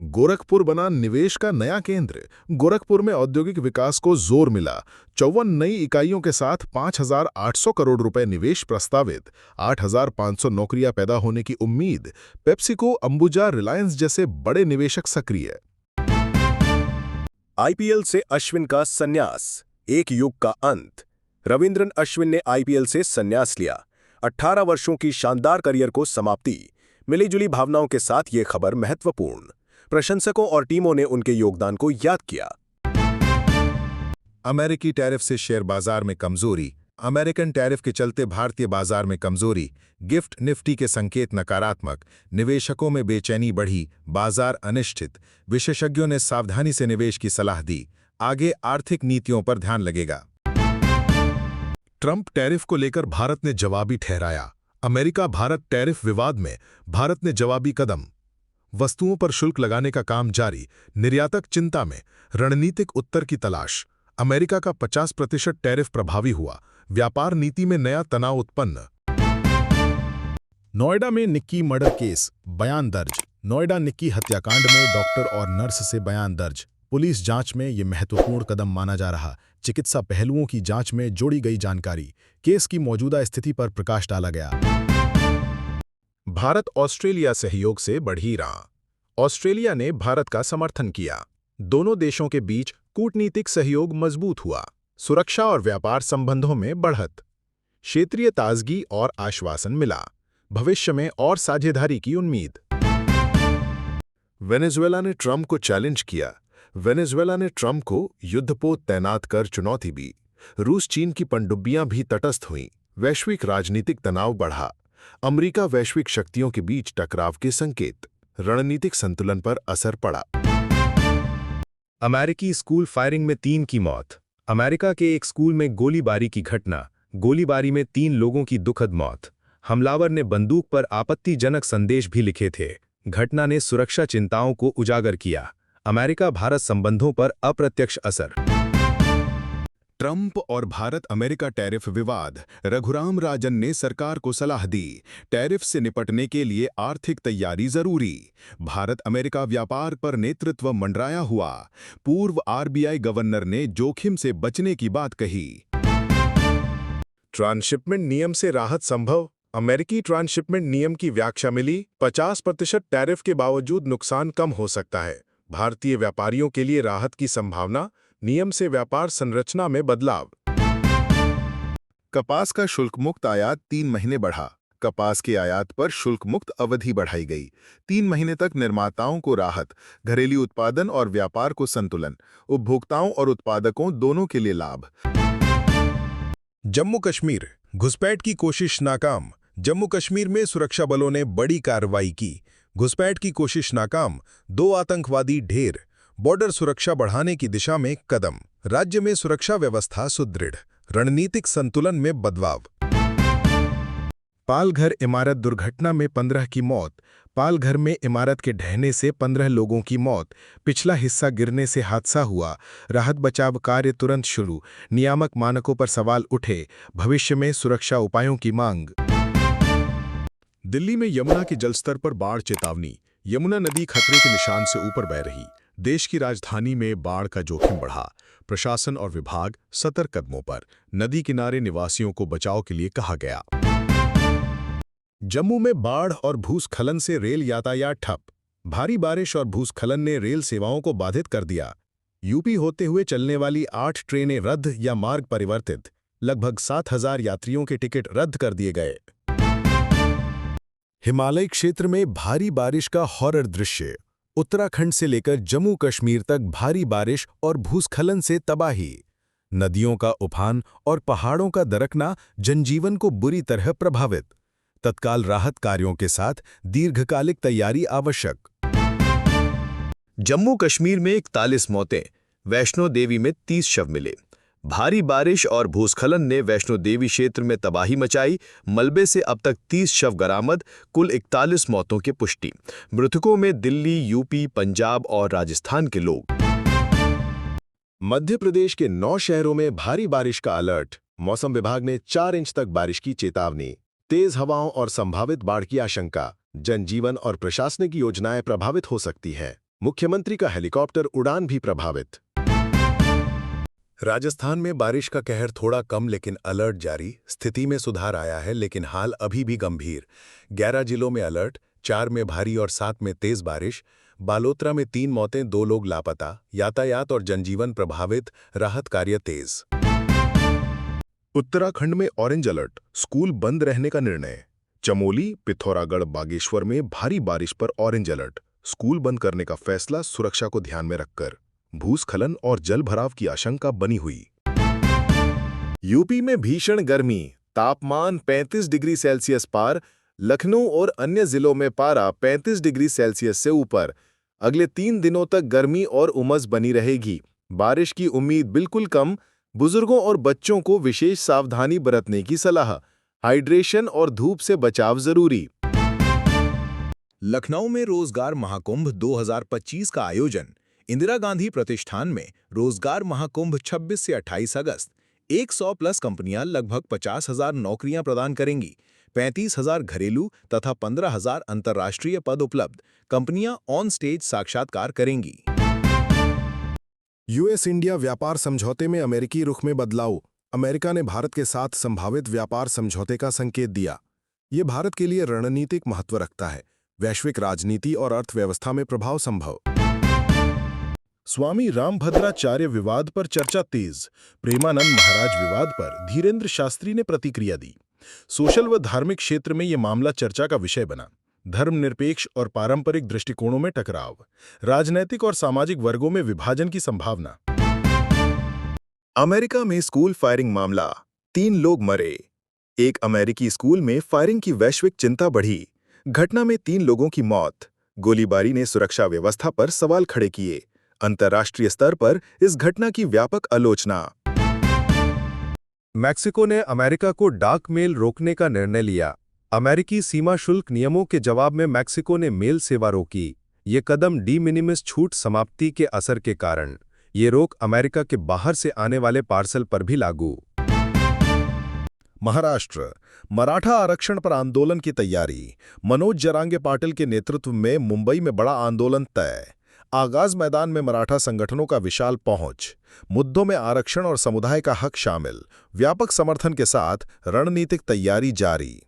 गोरखपुर बना निवेश का नया केंद्र। गोरखपुर में औद्योगिक विकास को जोर मिला। 54 नई इकाइयों के साथ 5,800 करोड़ रुपए निवेश प्रस्तावित। 8,500 नौकरियां पैदा होने की उम्मीद। पेप्सिको, अंबुजा, रिलायंस जैसे बड़े निवेशक सक्रिय। आईपीएल से अश्विन का संन्यास, एक युग का अंत। रविंद्रन अश्विन ने आईपीएल से संन्यास लिया। 18 वर्षों की शानदार करियर को समाप्ति। मिलीजुली भावनाओं के साथ ये खबर महत्वपूर्ण। प्रशंसकों और टीमों ने उनके योगदान को याद किया। अमेरिकी टैरिफ से शेयर बाजार में कमजोरी। अमेरिकन टैरिफ के चलते भारतीय बाजार में कमजोरी। गिफ्ट निफ्टी के संकेत नकारात्मक। निवेशकों में बेचैनी बढ़ी, बाजार अनिश्चित। विशेषज्ञों ने सावधानी से निवेश की सलाह दी। आगे आर्थिक नीतियों पर ध्यान लगेगा। ट्रंप टैरिफ को लेकर भारत ने जवाबी ठहराया। अमेरिका भारत टैरिफ विवाद में भारत ने जवाबी कदम। वस्तुओं पर शुल्क लगाने का काम जारी। निर्यातक चिंता में, रणनीतिक उत्तर की तलाश। अमेरिका का 50% टैरिफ प्रभावी हुआ। व्यापार नीति में नया तनाव उत्पन्न। नोएडा में निक्की मर्डर केस, बयान दर्ज। नोएडा निक्की हत्याकांड में डॉक्टर और नर्स से बयान दर्ज। पुलिस जांच में ये महत्वपूर्ण कदम माना जा रहा। चिकित्सा पहलुओं की जांच में जोड़ी गई जानकारी। केस की मौजूदा स्थिति पर प्रकाश डाला गया। भारत ऑस्ट्रेलिया सहयोग से बढ़ी राह। ऑस्ट्रेलिया ने भारत का समर्थन किया। दोनों देशों के बीच कूटनीतिक सहयोग मजबूत हुआ। सुरक्षा और व्यापार संबंधों में बढ़त। क्षेत्रीय ताजगी और आश्वासन मिला। भविष्य में और साझेदारी की उम्मीद। वेनेजुएला ने ट्रंप को चैलेंज किया। वेनेजुएला ने ट्रंप को युद्धपोत तैनात कर चुनौती दी। रूस चीन की पनडुब्बियां भी तटस्थ हुईं। वैश्विक राजनीतिक तनाव बढ़ा। अमेरिका वैश्विक शक्तियों के बीच टकराव के संकेत। रणनीतिक संतुलन पर असर पड़ा। अमेरिकी स्कूल फायरिंग में 3 की मौत। अमेरिका के एक स्कूल में गोलीबारी की घटना। गोलीबारी में 3 लोगों की दुखद मौत। हमलावर ने बंदूक पर आपत्तिजनक संदेश भी लिखे थे। घटना ने सुरक्षा चिंताओं को उजागर किया। अमेरिका भारत संबंधों पर अप्रत्यक्ष असर। ट्रंप और भारत अमेरिका टैरिफ विवाद। रघुराम राजन ने सरकार को सलाह दी। टैरिफ से निपटने के लिए आर्थिक तैयारी जरूरी। भारत अमेरिका व्यापार पर नेतृत्व मंडराया हुआ। पूर्व आरबीआई गवर्नर ने जोखिम से बचने की बात कही। ट्रांसशिपमेंट नियम से राहत संभव। अमेरिकी ट्रांसशिपमेंट नियम की व्याख्या मिली। 50% टैरिफ के बावजूद नुकसान कम हो सकता है। भारतीय व्यापारियों के लिए राहत की संभावना। नियम से व्यापार संरचना में बदलाव। कपास का शुल्क मुक्त आयात 3 महीने बढ़ा। कपास के आयात पर शुल्क मुक्त अवधि बढ़ाई गई। 3 महीने तक निर्माताओं को राहत। घरेलू उत्पादन और व्यापार को संतुलन। उपभोक्ताओं और उत्पादकों दोनों के लिए लाभ। जम्मू कश्मीर, घुसपैठ की कोशिश नाकाम। जम्मू कश्मीर में सुरक्षा बलों ने बड़ी कार्रवाई की। घुसपैठ की कोशिश नाकाम। 2 आतंकवादी ढेर। बॉर्डर सुरक्षा बढ़ाने की दिशा में कदम। राज्य में सुरक्षा व्यवस्था सुदृढ़। रणनीतिक संतुलन में बदलाव। पालघर इमारत दुर्घटना में 15 की मौत। पालघर में इमारत के ढहने से 15 लोगों की मौत। पिछला हिस्सा गिरने से हादसा हुआ। राहत बचाव कार्य तुरंत शुरू। नियामक मानकों पर सवाल उठे। भविष्य में सुरक्षा उपायों की मांग। दिल्ली में यमुना के जलस्तर पर बाढ़ चेतावनी। यमुना नदी खतरे के निशान से ऊपर बह रही। देश की राजधानी में बाढ़ का जोखिम बढ़ा। प्रशासन और विभाग सतर्क कदमों पर। नदी किनारे निवासियों को बचाव के लिए कहा गया। जम्मू में बाढ़ और भूस्खलन से रेल यातायात ठप। भारी बारिश और भूस्खलन ने रेल सेवाओं को बाधित कर दिया। यूपी होते हुए चलने वाली 8 ट्रेनें रद्द या मार्ग परिवर्तित। लगभग 7,000 यात्रियों के टिकट रद्द कर दिए गए। हिमालय क्षेत्र में भारी बारिश का हॉरर दृश्य। उत्तराखंड से लेकर जम्मू कश्मीर तक भारी बारिश और भूस्खलन से तबाही। नदियों का उफान और पहाड़ों का दरकना जनजीवन को बुरी तरह प्रभावित। तत्काल राहत कार्यों के साथ दीर्घकालिक तैयारी आवश्यक। जम्मू कश्मीर में 41 मौतें। वैष्णो देवी में 30 शव मिले। भारी बारिश और भूस्खलन ने वैष्णो देवी क्षेत्र में तबाही मचाई। मलबे से अब तक 30 शव बरामद। कुल 41 मौतों की पुष्टि। मृतकों में दिल्ली, यूपी, पंजाब और राजस्थान के लोग। मध्य प्रदेश के 9 शहरों में भारी बारिश का अलर्ट। मौसम विभाग ने 4 इंच तक बारिश की चेतावनी। तेज हवाओं और संभावित बाढ़ की आशंका। जनजीवन और प्रशासनिक योजनाएं प्रभावित हो सकती हैं। मुख्यमंत्री का हेलीकॉप्टर उड़ान भी प्रभावित। राजस्थान में बारिश का कहर थोड़ा कम लेकिन अलर्ट जारी। स्थिति में सुधार आया है लेकिन हाल अभी भी गंभीर। 11 जिलों में अलर्ट, 4 में भारी और 7 में तेज बारिश। बालोतरा में 3 मौतें, 2 लोग लापता। यातायात और जनजीवन प्रभावित, राहत कार्य तेज। उत्तराखंड में ऑरेंज अलर्ट, स्कूल बंद रहने का निर्णय। चमोली, पिथौरागढ़, बागेश्वर में भारी बारिश पर ऑरेंज अलर्ट, स्कूल बंद करने का फैसला सुरक्षा को ध्यान में रखकर। भूस्खलन और जल भराव की आशंका बनी हुई। यूपी में भीषण गर्मी, तापमान 35 डिग्री सेल्सियस पार। लखनऊ और अन्य जिलों में पारा 35 डिग्री सेल्सियस से ऊपर। अगले 3 दिनों तक गर्मी और उमस बनी रहेगी। बारिश की उम्मीद बिल्कुल कम। बुजुर्गों और बच्चों को विशेष सावधानी बरतने की सलाह। हाइड्रेशन और धूप से बचाव जरूरी। लखनऊ में रोजगार महाकुंभ 2025 का आयोजन। इंदिरा गांधी प्रतिष्ठान में रोजगार महाकुंभ 26 से 28 अगस्त। 100+ कंपनियां लगभग 50,000 नौकरियां प्रदान करेंगी। 35,000 घरेलू तथा 15,000 अंतर्राष्ट्रीय पद उपलब्ध। कंपनियां ऑन स्टेज साक्षात्कार करेंगी। यूएस इंडिया व्यापार समझौते में अमेरिकी रुख में बदलाव। अमेरिका ने भारत के साथ संभावित व्यापार समझौते का संकेत दिया। ये भारत के लिए रणनीतिक महत्व रखता है। वैश्विक राजनीति और अर्थव्यवस्था में प्रभाव संभव। स्वामी रामभद्राचार्य विवाद पर चर्चा तेज। प्रेमानंद महाराज विवाद पर धीरेन्द्र शास्त्री ने प्रतिक्रिया दी। सोशल व धार्मिक क्षेत्र में यह मामला चर्चा का विषय बना। धर्मनिरपेक्ष और पारंपरिक दृष्टिकोणों में टकराव। राजनैतिक और सामाजिक वर्गों में विभाजन की संभावना। अमेरिका में स्कूल फायरिंग मामला, 3 लोग मरे। एक अमेरिकी स्कूल में फायरिंग की वैश्विक चिंता बढ़ी। घटना में 3 लोगों की मौत। गोलीबारी ने सुरक्षा व्यवस्था पर सवाल खड़े किए। अंतर्राष्ट्रीय स्तर पर इस घटना की व्यापक आलोचना। मैक्सिको ने अमेरिका को डाक मेल रोकने का निर्णय लिया। अमेरिकी सीमा शुल्क नियमों के जवाब में मैक्सिको ने मेल सेवा रोकी। ये कदम डी मिनिमिस छूट समाप्ति के असर के कारण। ये रोक अमेरिका के बाहर से आने वाले पार्सल पर भी लागू। महाराष्ट्र, मराठा आरक्षण पर आंदोलन की तैयारी। मनोज जरांगे पाटिल के नेतृत्व में मुंबई में बड़ा आंदोलन तय। आगाज मैदान में मराठा संगठनों का विशाल पहुंच। मुद्दों में आरक्षण और समुदाय का हक शामिल। व्यापक समर्थन के साथ रणनीतिक तैयारी जारी।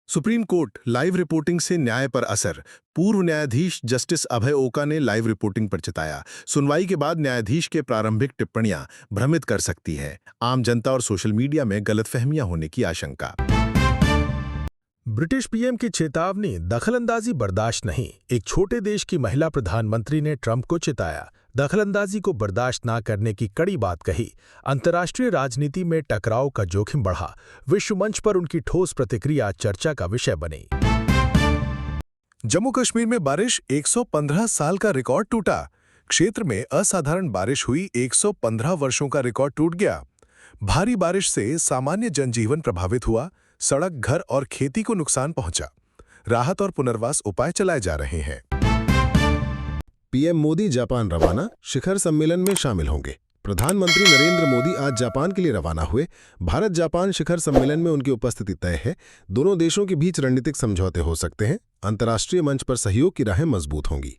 सुप्रीम कोर्ट, लाइव रिपोर्टिंग से न्याय पर असर। पूर्व न्यायाधीश जस्टिस अभय ओका ने लाइव रिपोर्टिंग पर चिताया। सुनवाई के बाद न्यायाधीश के प्रारंभिक टिप्पणियां भ्रमित कर सकती है। आम जनता और सोशल मीडिया में गलतफहमियां होने की आशंका। ब्रिटिश पीएम की चेतावनी, दखलंदाजी बर्दाश्त नहीं। एक छोटे देश की महिला प्रधानमंत्री ने ट्रंप को चिताया। दखलंदाजी को बर्दाश्त न करने की कड़ी बात कही। अंतर्राष्ट्रीय राजनीति में टकराव का जोखिम बढ़ा। विश्व मंच पर उनकी ठोस प्रतिक्रिया चर्चा का विषय बनी। जम्मू कश्मीर में बारिश, 115 साल का रिकॉर्ड टूटा। क्षेत्र में असाधारण बारिश हुई, 115 वर्षों का रिकॉर्ड टूट गया। भारी बारिश से सामान्य जनजीवन प्रभावित हुआ। सड़क, घर और खेती को नुकसान पहुंचा। राहत और पुनर्वास उपाय चलाए जा रहे हैं। पीएम मोदी जापान रवाना, शिखर सम्मेलन में शामिल होंगे। प्रधानमंत्री नरेंद्र मोदी आज जापान के लिए रवाना हुए। भारत जापान शिखर सम्मेलन में उनकी उपस्थिति तय है। दोनों देशों के बीच रणनीतिक समझौते हो सकते हैं। अंतर्राष्ट्रीय मंच पर सहयोग की राहें मजबूत होंगी।